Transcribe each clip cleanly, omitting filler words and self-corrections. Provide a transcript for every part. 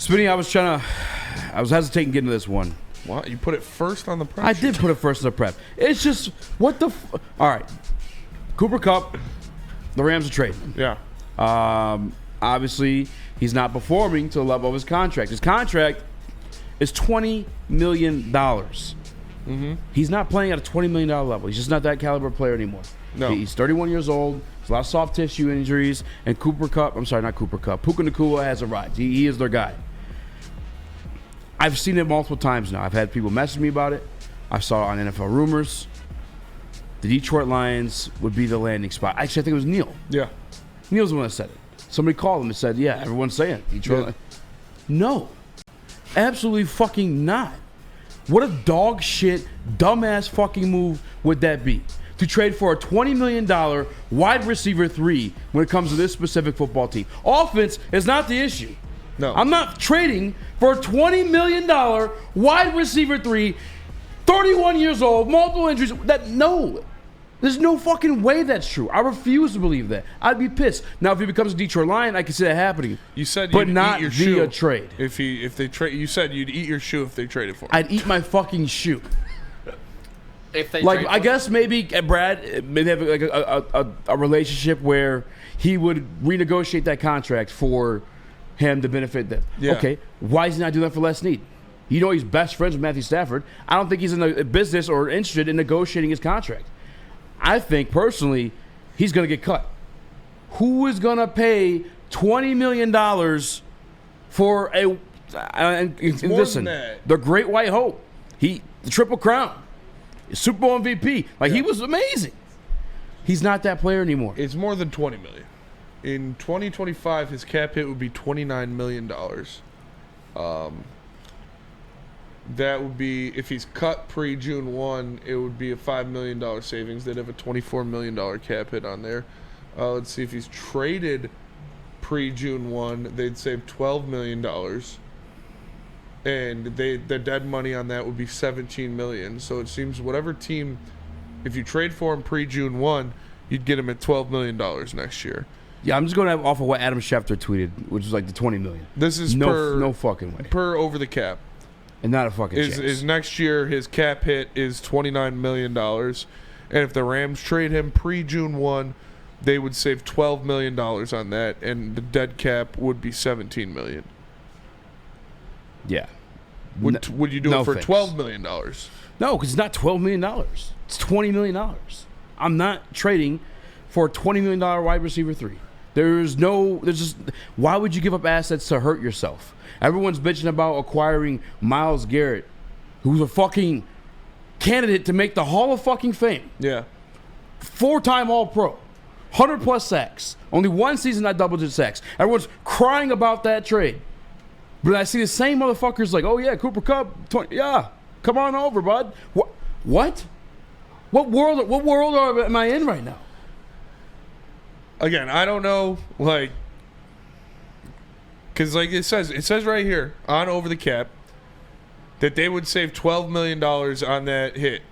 Spinny, I was hesitating getting to this one. What? You put it first on the prep? I did put it first in the prep. It's just, what the all right. Cooper Kupp, the Rams are trading. Yeah. Obviously, he's not performing to the level of his contract. His contract is $20 million. Mm-hmm. He's not playing at a $20 million level. He's just not that caliber player anymore. No. He's 31 years old. There's a lot of soft tissue injuries. And Puka Nacua has arrived. He is their guy. I've seen it multiple times now. I've had people message me about it. I saw it on NFL Rumors. The Detroit Lions would be the landing spot. Actually, I think it was Neil. Yeah. Neil's the one that said it. Somebody called him and said, yeah, everyone's saying it. Detroit. Yeah. No. Absolutely fucking not. What a dog shit, dumbass fucking move would that be? To trade for a $20 million wide receiver 3 when it comes to this specific football team. Offense is not the issue. No. I'm not trading for a $20 million wide receiver 3, 31 years old, multiple injuries. No. There's no fucking way that's true. I refuse to believe that. I'd be pissed. Now, if he becomes a Detroit Lion, I can see that happening. You said but you'd not eat your via shoe trade. If they trade, you said you'd eat your shoe if they traded for him. I'd eat my fucking shoe. If they like, trade I guess maybe Brad maybe have like a relationship where he would renegotiate that contract for him to benefit them. Yeah. Okay, why is he not doing that for Les Snead? You know he's best friends with Matthew Stafford. I don't think he's in the business or interested in negotiating his contract. I think, personally, he's going to get cut. Who is going to pay $20 million for a... And listen, the Great White Hope. The Triple Crown. Super Bowl MVP. He was amazing. He's not that player anymore. It's more than $20 million. In 2025, his cap hit would be $29 million. That would be, if he's cut pre-June 1, it would be a $5 million savings. They'd have a $24 million cap hit on there. Let's see, if he's traded pre-June 1, they'd save $12 million. And the dead money on that would be $17 million. So it seems whatever team, if you trade for him pre-June 1, you'd get him at $12 million next year. Yeah, I'm just going off of what Adam Schefter tweeted, which was like the $20 million. This is no fucking way. Per over the cap. And not a fucking chance. Is next year, his cap hit is $29 million. And if the Rams trade him pre-June 1, they would save $12 million on that, and the dead cap would be $17 million. Yeah. Would you do it for $12 million? No, because it's not $12 million. It's $20 million. I'm not trading for a $20 million wide receiver 3. Why would you give up assets to hurt yourself? Everyone's bitching about acquiring Myles Garrett, who's a fucking candidate to make the Hall of fucking Fame. Yeah. 4-time All-Pro. 100+ sacks. Only one season not double-digit sacks. Everyone's crying about that trade. But I see the same motherfuckers like, oh yeah, Cooper Kupp, yeah, come on over, bud. What? What world am I in right now? Again, I don't know, because it says right here on Over the Cap that they would save $12 million on that hit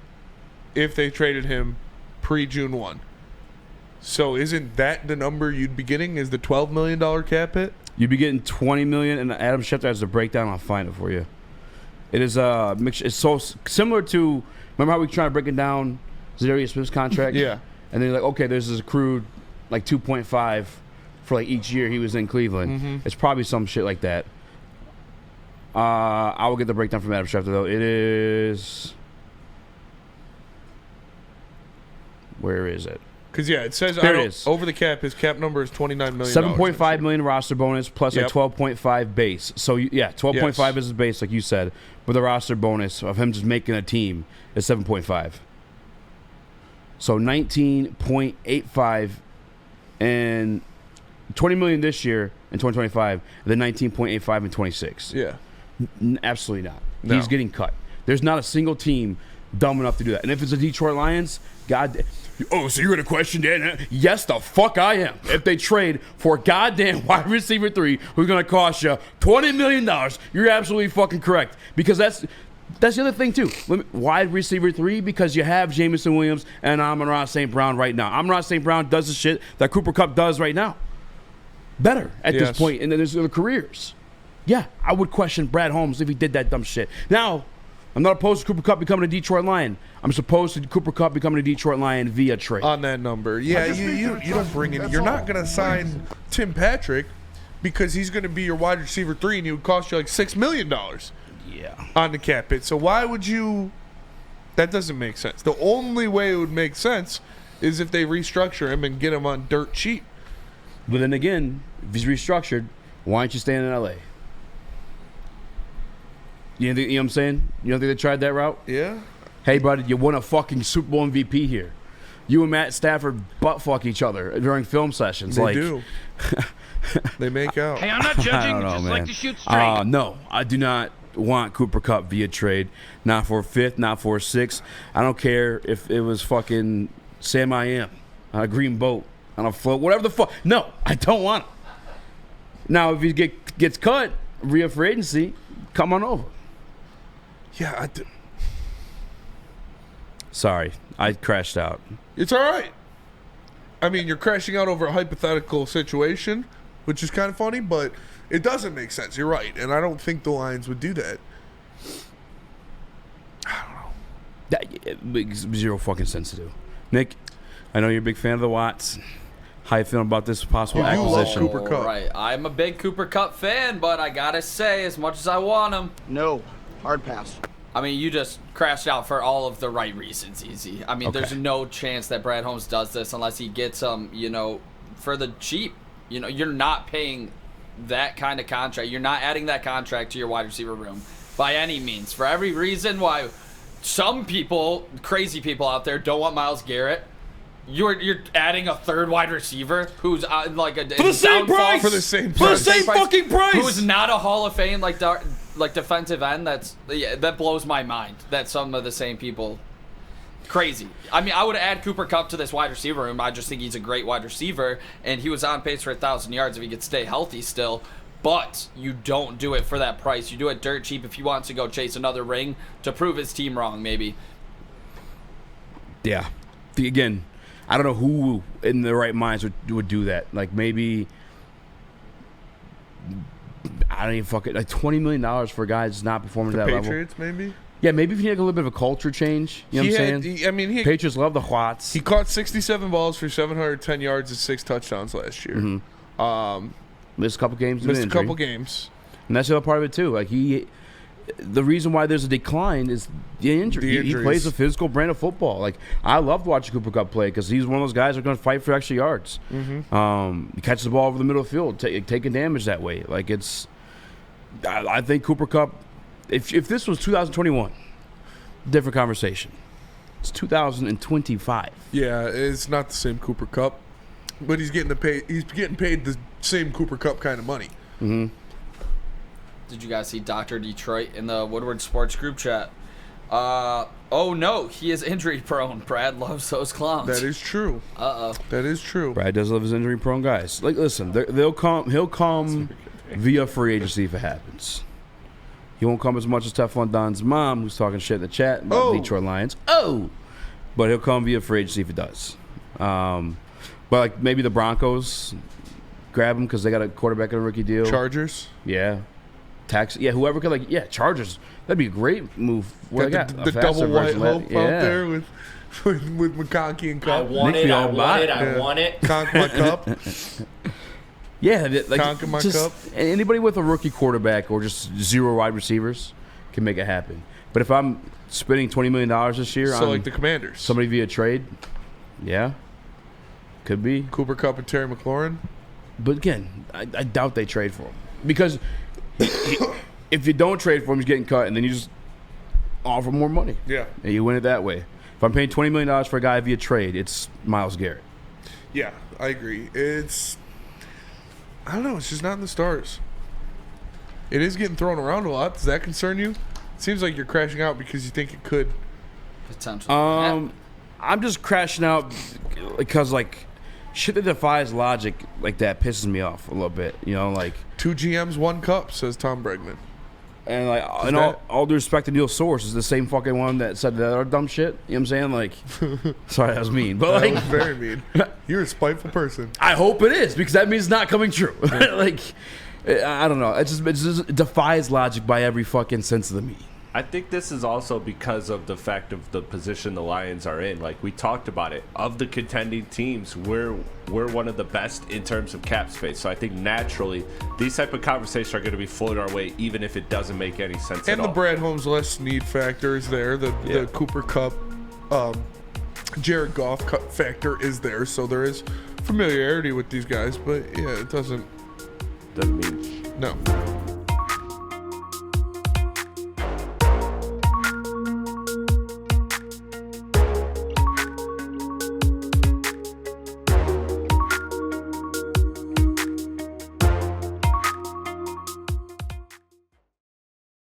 if they traded him pre-June 1. So isn't that the number you'd be getting, is the $12 million cap hit? You'd be getting $20 million, and Adam Schefter has the breakdown. I'll find it for you. It is it's so similar to, remember how we tried to break it down, Zadarius Smith's contract? Yeah. And then you're like, okay, there's this accrued 2.5 for each year he was in Cleveland. Mm-hmm. It's probably some shit like that. I will get the breakdown from Adam Schefter, though. It is... Where is it? Because, it says there it is. Over the cap, his cap number is $29 million. $7.5 million roster bonus plus a 12.5 base. So, 12.5 is his base, like you said. But the roster bonus of him just making a team is 7.5. So, 19.85 and $20 million this year in 2025, then 19.85 in 26. Yeah. Absolutely not. No. He's getting cut. There's not a single team dumb enough to do that. And if it's the Detroit Lions, God... Oh, so you're going to question that? Yes, the fuck I am. If they trade for a goddamn wide receiver 3 who's going to cost you $20 million, you're absolutely fucking correct. Because that's the other thing, too. Wide receiver 3, because you have Jameson Williams and Amon-Ra St. Brown right now. Amon-Ra St. Brown does the shit that Cooper Kupp does right now. Better at this point in their careers. Yeah, I would question Brad Holmes if he did that dumb shit. Now, I'm not opposed to Cooper Kupp becoming a Detroit Lion. I'm opposed to Cooper Kupp becoming a Detroit Lion via trade. On that number. Yeah, you don't bring in. You're not going to sign Tim Patrick because he's going to be your wide receiver 3 and he would cost you like $6 million Yeah. on the cap hit. So why would you? That doesn't make sense. The only way it would make sense is if they restructure him and get him on dirt cheap. But then again, if he's restructured, why aren't you staying in L.A.? You know what I'm saying? You don't think they tried that route? Yeah. Hey, buddy, you won a fucking Super Bowl MVP here. You and Matt Stafford butt-fuck each other during film sessions. They do. They make out. Hey, I'm not judging. I don't know, just man. like to shoot straight. No, I do not want Cooper Kupp via trade. Not for a 5th, not for a 6th. I don't care if it was fucking Sam I Am on a green boat, on a float, whatever the fuck. No, I don't want him. Now, if he gets cut via free agency, come on over. Yeah, I do. Sorry, I crashed out. It's all right. I mean, you're crashing out over a hypothetical situation, which is kind of funny, but it doesn't make sense. You're right, and I don't think the Lions would do that. I don't know. That makes zero fucking sense to do. Nick, I know you're a big fan of the Watts. How you feeling about this possible You love acquisition? Cooper Kupp. Right. I'm a big Cooper Kupp fan, but I gotta say, as much as I want him, No. Hard pass. I mean, you just crashed out for all of the right reasons, Easy. I mean, Okay. there's no chance that Brad Holmes does this unless he gets him, for the cheap. You're not paying that kind of contract. You're not adding that contract to your wide receiver room by any means. For every reason why some people, crazy people out there, don't want Myles Garrett. You're adding a third wide receiver who's like a For the same price! For the same For the price. same fucking price! Who's not a Hall of Fame like defensive end. That blows my mind that some of the same people. Crazy. I mean, I would add Cooper Kupp to this wide receiver room. I just think he's a great wide receiver, and he was on pace for 1,000 yards if he could stay healthy still. But you don't do it for that price. You do it dirt cheap if he wants to go chase another ring to prove his team wrong, maybe. Yeah. Again, I don't know who in their right minds would do that. Like maybe I don't even fucking like $20 million for a guy that's not performing to that level. Patriots, maybe? Yeah, maybe if you had a little bit of a culture change. You know what I'm saying? He Patriots love the Watts. he caught 67 balls for 710 yards and 6 touchdowns last year. Missed a couple games. due to Missed a injury. couple games. And that's the other part of it too. Like the reason why there's a decline is the injury. The He injuries. plays a physical brand of football. Like I loved watching Cooper Kupp play because he's one of those guys that are going to fight for extra yards. He catches the ball over the middle of the field, taking damage that way. Like I think Cooper Kupp. If this was 2021, different conversation. It's 2025. Yeah, it's not the same Cooper Kupp, but he's getting paid the same Cooper Kupp kind of money. Did you guys see Dr. Detroit in the Woodward Sports group chat? Oh no, he is injury prone. Brad loves those clowns. That is true. That is true. Brad does love his injury-prone guys. Like, listen, he'll come via free agency if it happens. He won't come as much as Teflon Don's mom, who's talking shit in the chat about the Detroit Lions. But he'll come via free agency if it does. But like maybe the Broncos grab him because they got a quarterback on a rookie deal. Chargers. Yeah. Whoever could Chargers. That'd be a great move. What Got they got? the A faster double white version of hope that. out there with McConkey and I Kupp. want Nick, it. we I all buy want it. it. I want it. Conk my cup. Yeah, like Conquer my just cup. anybody with a rookie quarterback or just zero wide receivers can make it happen. But if I'm spending $20 million this year So on like the Commanders. somebody via trade, yeah, could be. Cooper Kupp and Terry McLaurin. But again, I doubt they trade for him because if you don't trade for him, he's getting cut, and then you just offer more money. Yeah. And you win it that way. If I'm paying $20 million for a guy via trade, it's Myles Garrett. Yeah, I agree. I don't know. It's just not in the stars. It is getting thrown around a lot. Does that concern you? It seems like you're crashing out because you think it could. Potentially. I'm just crashing out because shit that defies logic like that pisses me off a little bit. You know, like 2 GMs, 1 cup, says Tom Bregman. and like in that- all due respect to Neil Source is the same fucking one that said that other dumb shit. You know what I'm saying? Like, sorry, that was mean, but That like, was very mean. You're a spiteful person. I hope it is because that means it's not coming true. Like, I don't know. It just defies logic by every fucking sense of the meaning. I think this is also because of the fact of the position the Lions are in. Like we talked about it, of the contending teams, we're one of the best in terms of cap space. So I think naturally these type of conversations are going to be floated our way, even if it doesn't make any sense at all. And the Brad Holmes less need factor is there. The Cooper Kupp, Jared Goff factor is there. So there is familiarity with these guys, but yeah, it doesn't mean no.